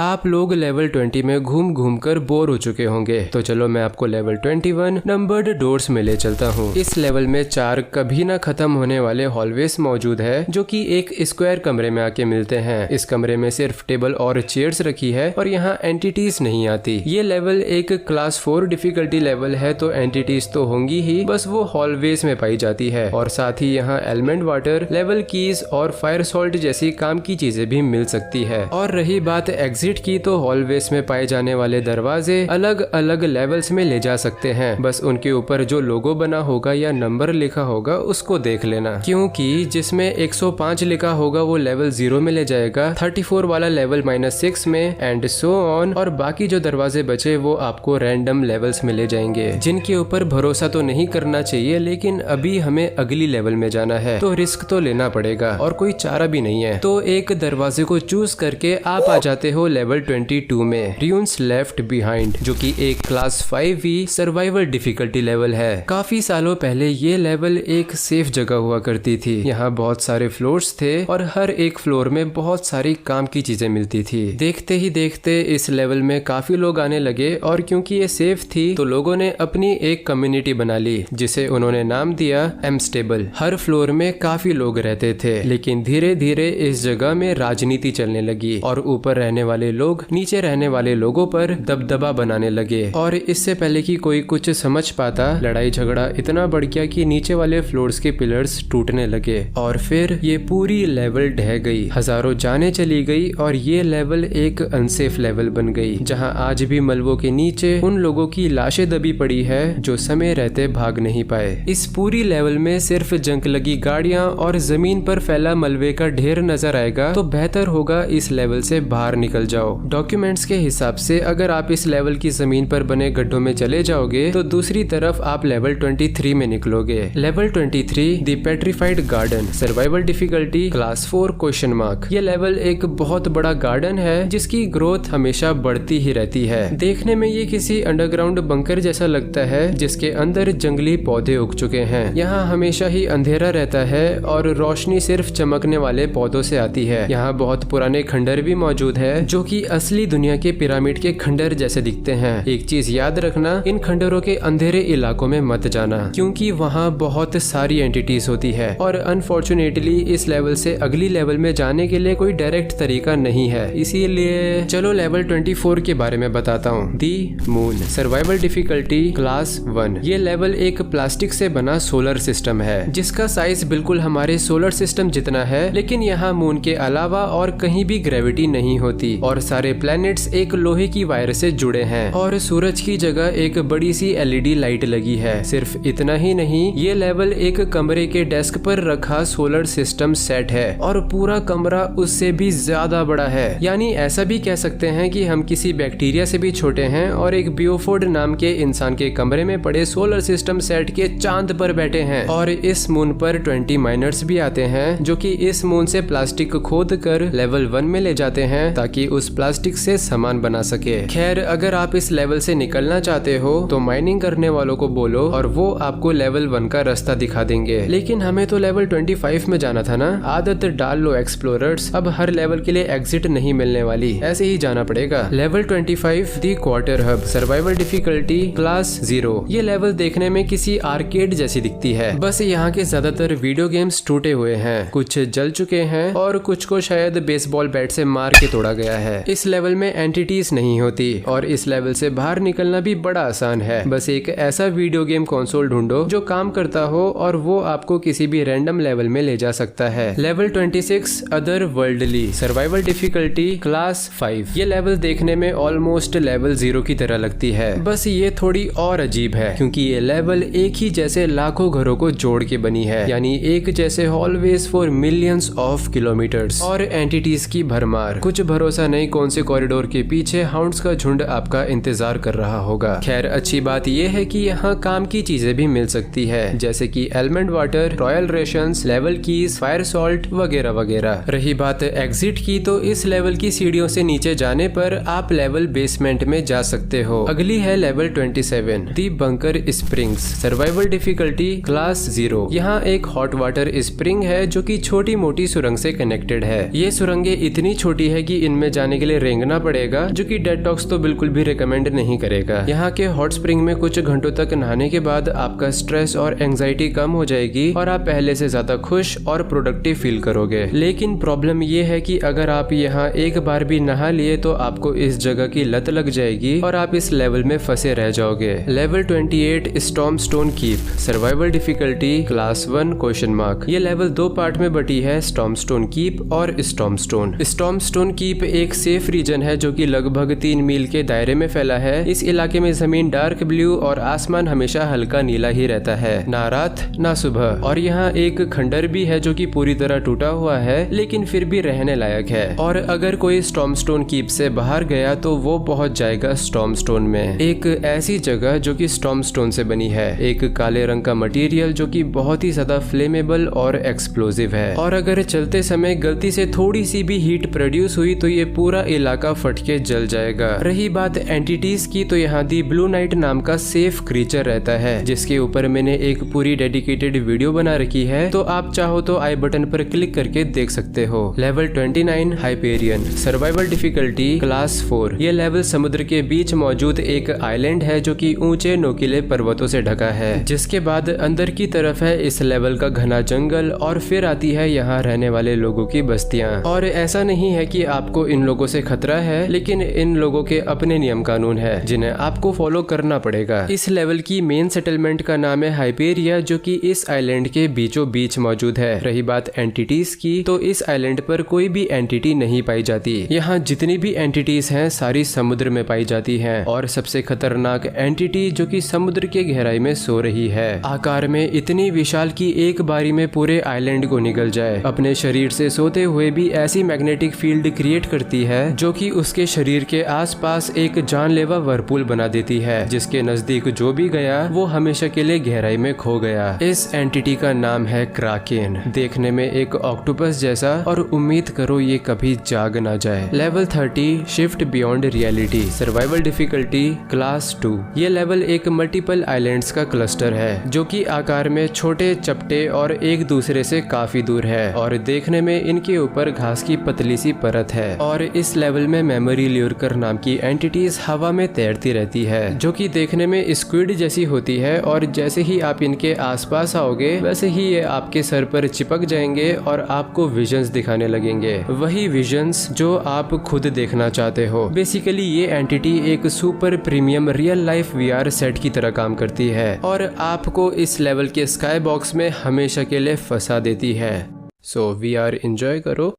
आप लोग लेवल 20 में घूम घूम कर बोर हो चुके होंगे, तो चलो मैं आपको लेवल 21 नंबर्ड डोर्स में ले चलता हूँ। इस लेवल में 4 कभी ना खत्म होने वाले हॉलवेज मौजूद है, जो कि एक स्क्वायर कमरे में आके मिलते हैं। इस कमरे में सिर्फ टेबल और चेयर्स रखी है और यहाँ एंटिटीज नहीं आती। ये लेवल एक क्लास 4 डिफिकल्टी लेवल है, तो एंटिटीज तो होंगी ही, बस वो हॉलवेज में पाई जाती है। और साथ ही यहाँ एलिमेंट वाटर, लेवल कीज और फायर सॉल्ट जैसी काम की चीजें भी मिल सकती है। और रही बात एग्जिट की, तो हॉलवेज में पाए जाने वाले दरवाजे अलग अलग लेवल्स में ले जा सकते हैं। बस उनके ऊपर जो लोगो बना होगा या नंबर लिखा होगा उसको देख लेना, क्योंकि जिसमें 105 लिखा होगा वो लेवल 0 में ले जाएगा, 34 वाला लेवल -6 में, एंड सो ऑन। और बाकी जो दरवाजे बचे वो आपको रैंडम लेवल्स में ले जाएंगे, जिनके ऊपर भरोसा तो नहीं करना चाहिए, लेकिन अभी हमें अगली लेवल में जाना है तो रिस्क तो लेना पड़ेगा और कोई चारा भी नहीं है। तो एक दरवाजे को चूज करके आप आ जाते हो लेवल 22 में, र्यून्स लेफ्ट बिहाइंड, जो कि एक class 5e survival difficulty level है। काफी सालों पहले ये लेवल एक सेफ जगह हुआ करती थी। यहाँ बहुत सारे फ्लोर्स थे और हर एक फ्लोर में बहुत सारी काम की चीजें मिलती थी। देखते ही देखते इस लेवल में काफी लोग आने लगे, और क्योंकि ये सेफ थी तो लोगों ने अपनी एक कम्युनिटी बना ली, जिसे उन्होंने नाम दिया एमस्टेबल। हर फ्लोर में काफी लोग रहते थे, लेकिन धीरे धीरे इस जगह में राजनीति चलने लगी और ऊपर रहने वाले लोग नीचे रहने वाले लोगों पर दबदबा बनाने लगे। और इससे पहले कि कोई कुछ समझ पाता, लड़ाई झगड़ा इतना बढ़ गया कि नीचे वाले फ्लोर्स के पिलर्स टूटने लगे और फिर ये पूरी लेवल ढह गई। हजारों जानें चली गई और ये लेवल एक अनसेफ लेवल बन गई, जहां आज भी मलबों के नीचे उन लोगों की लाशें दबी पड़ी है जो समय रहते भाग नहीं पाए। इस पूरी लेवल में सिर्फ जंग लगी गाड़ियां और जमीन पर फैला मलबे का ढेर नजर आएगा, तो बेहतर होगा इस लेवल से बाहर निकल जाओ। डॉक्यूमेंट्स के हिसाब से अगर आप इस लेवल की जमीन पर बने गड्ढों में चले जाओगे तो दूसरी तरफ आप लेवल 23 में निकलोगे। Level 23 the petrified garden, survival difficulty class 4 question mark. ये लेवल एक बहुत बड़ा गार्डन है जिसकी ग्रोथ हमेशा बढ़ती ही रहती है। देखने में ये किसी अंडरग्राउंड बंकर जैसा लगता है, जिसके अंदर जंगली पौधे उग चुके हैं। यहाँ हमेशा ही अंधेरा रहता है और रोशनी सिर्फ चमकने वाले पौधों से आती है। यहाँ बहुत पुराने खंडर भी मौजूद है, जो कि असली दुनिया के पिरामिड के खंडर जैसे दिखते हैं। एक चीज याद रखना, इन खंडरों के अंधेरे इलाकों में मत जाना, क्योंकि वहाँ बहुत सारी एंटिटीज होती है और अनफॉर्चुनेटली इस लेवल से अगली लेवल में जाने के लिए कोई डायरेक्ट तरीका नहीं है। इसीलिए चलो लेवल 24 के बारे में बताता हूँ। दी मून, सर्वाइवल डिफिकल्टी क्लास 1। ये लेवल एक प्लास्टिक से बना सोलर सिस्टम है, जिसका साइज बिल्कुल हमारे सोलर सिस्टम जितना है, लेकिन यहाँ मून के अलावा और कहीं भी ग्रेविटी नहीं होती और सारे प्लैनेट्स एक लोहे की वायर से जुड़े हैं और सूरज की जगह एक बड़ी सी LED लाइट लगी है। सिर्फ इतना ही नहीं, ये लेवल एक कमरे के डेस्क पर रखा सोलर सिस्टम सेट है और पूरा कमरा उससे भी ज्यादा बड़ा है। यानी ऐसा भी कह सकते हैं कि हम किसी बैक्टीरिया से भी छोटे हैं और एक बियोफोर्ड नाम के इंसान के कमरे में पड़े सोलर सिस्टम सेट के चांद पर बैठे हैं। और इस मून पर 20 माइनर्स भी आते हैं, जो कि इस मून से प्लास्टिक खोद कर लेवल 1 में ले जाते हैं ताकि उस प्लास्टिक से सामान बना सके। खैर, अगर आप इस लेवल से निकलना चाहते हो तो माइनिंग करने वालों को बोलो और वो आपको लेवल 1 का रास्ता दिखा देंगे। लेकिन हमें तो लेवल 25 में जाना था ना। आदत डाल लो एक्सप्लोरर्स, अब हर लेवल के लिए एग्जिट नहीं मिलने वाली, ऐसे ही जाना पड़ेगा। Level 25 the quarter hub, survival difficulty class 0। ये लेवल देखने में किसी आर्केड जैसी दिखती है, बस यहाँ के ज्यादातर वीडियो गेम्स टूटे हुए हैं, कुछ जल चुके हैं और कुछ को शायद बेसबॉल बैट से मार के तोड़ा गया है। इस लेवल में एंटिटीज नहीं होती और इस लेवल से बाहर निकलना भी बड़ा आसान है। बस एक ऐसा वीडियो गेम कंसोल ढूंढो जो काम करता हो और वो आपको किसी भी रैंडम लेवल में ले जा सकता है। Level 26 other worldly, survival difficulty class 5। ये लेवल देखने में ऑलमोस्ट लेवल 0 की तरह लगती है, बस ये थोड़ी और अजीब है क्योंकि ये लेवल एक ही जैसे लाखों घरों को जोड़ के बनी है, यानी एक जैसे hallways for millions of kilometres. और एंटिटीज की भरमार, कुछ भरोसा नहीं कौन से कॉरिडोर के पीछे हाउंड्स का झुंड आपका इंतजार कर रहा होगा। खैर, अच्छी बात यह है कि यहाँ काम की चीजें भी मिल सकती है, जैसे कि element water, royal rations, level keys, fire salt वगैरह वगैरह। रही बात एग्जिट की, तो इस लेवल की सीढ़ियों से नीचे जाने पर आप लेवल बेसमेंट में जा सकते हो। अगली है level 27 the bunker springs, survival difficulty class 0। यहाँ एक हॉट वाटर स्प्रिंग है जो कि छोटी मोटी सुरंग से कनेक्टेड है। ये सुरंगें इतनी छोटी है कि इनमें जाने खाने के लिए रेंगना पड़ेगा, जो कि डेटॉक्स तो बिल्कुल भी रिकमेंड नहीं करेगा। यहाँ के हॉट स्प्रिंग में कुछ घंटों तक नहाने के बाद आपका स्ट्रेस और एंजाइटी कम हो जाएगी और आप पहले से ज्यादा खुश और प्रोडक्टिव फील करोगे। लेकिन प्रॉब्लम ये है कि अगर आप यहाँ एक बार भी नहा लिए तो आपको इस जगह की लत लग जाएगी और आप इस लेवल में फंसे रह जाओगे। Level 28 storm stone keep, survival difficulty class 1 question mark. ये लेवल 2 पार्ट में बटी है, स्टॉर्म स्टोन कीप और storm stone. Storm stone keep एक सेफ रीजन है जो कि लगभग 3 मील के दायरे में फैला है। इस इलाके में जमीन डार्क ब्लू और आसमान हमेशा हल्का नीला ही रहता है, ना रात ना सुबह। और यहाँ एक खंडर भी है जो कि पूरी तरह टूटा हुआ है लेकिन फिर भी रहने लायक है। और अगर कोई स्टॉर्म स्टोन कीप से बाहर गया तो वो पहुंच जाएगा स्टॉर्म स्टोन में, एक ऐसी जगह जो कि स्टॉर्म स्टोन से बनी है, एक काले रंग का मटेरियल जो कि बहुत ही ज्यादा फ्लेमेबल और एक्सप्लोजिव है। और अगर चलते समय गलती से थोड़ी सी भी हीट प्रोड्यूस हुई तो ये पूरा इलाका फट के जल जाएगा। रही बात एंटिटीज की, तो यहाँ दी ब्लू नाइट नाम का सेफ क्रीचर रहता है जिसके ऊपर मैंने एक पूरी डेडिकेटेड वीडियो बना रखी है, तो आप चाहो तो आई बटन पर क्लिक करके देख सकते हो। Level 29 Hyperion, survival difficulty class 4। ये लेवल समुद्र के बीच मौजूद एक आइलैंड है जो कि ऊंचे नोकीले पर्वतों से ढका है। जिसके बाद अंदर की तरफ है इस लेवल का घना जंगल और फिर आती है यहाँ रहने वाले लोगों की बस्तियां। और ऐसा नहीं है कि आपको इन लोगों से खतरा है, लेकिन इन लोगों के अपने नियम कानून है जिन्हें आपको फॉलो करना पड़ेगा। इस लेवल की मेन सेटलमेंट का नाम है हाइपेरिया, जो कि इस आइलैंड के बीचों बीच मौजूद है। रही बात एंटिटीज की, तो इस आइलैंड पर कोई भी एंटिटी नहीं पाई जाती। यहाँ जितनी भी एंटिटीज हैं सारी समुद्र में पाई जाती हैं और सबसे खतरनाक एंटिटी जो कि समुद्र के गहराई में सो रही है, आकार में इतनी विशाल कि एक बारी में पूरे आइलैंड को निगल जाए। अपने शरीर से सोते हुए भी ऐसी मैग्नेटिक फील्ड क्रिएट करती है जो कि उसके शरीर के आसपास एक जानलेवा वर्लपूल बना देती है, जिसके नजदीक जो भी गया वो हमेशा के लिए गहराई में खो गया। इस एंटिटी का नाम है क्राकेन, देखने में एक ऑक्टोपस जैसा, और उम्मीद करो ये कभी जाग ना जाए। Level 30 shift beyond reality, survival difficulty class 2। ये लेवल एक मल्टीपल आइलैंड्स का क्लस्टर है जो कि आकार में छोटे चपटे और एक दूसरे से काफी दूर है और देखने में इनके ऊपर घास की पतली सी परत है। और इस लेवल में मेमोरी ल्यूरकर नाम की एंटिटीज हवा में तैरती रहती है जो कि देखने में स्क्विड जैसी होती है, और जैसे ही आप इनके आसपास आओगे वैसे ही ये आपके सर पर चिपक जाएंगे और आपको विजन्स दिखाने लगेंगे, वही विजन्स जो आप खुद देखना चाहते हो। बेसिकली ये एंटिटी एक super premium real life VR set की तरह काम करती है और आपको इस लेवल के स्काई बॉक्स में हमेशा के लिए फंसा देती है। सो VR एंजॉय करो,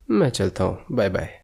मैं चलता हूँ, बाय बाय।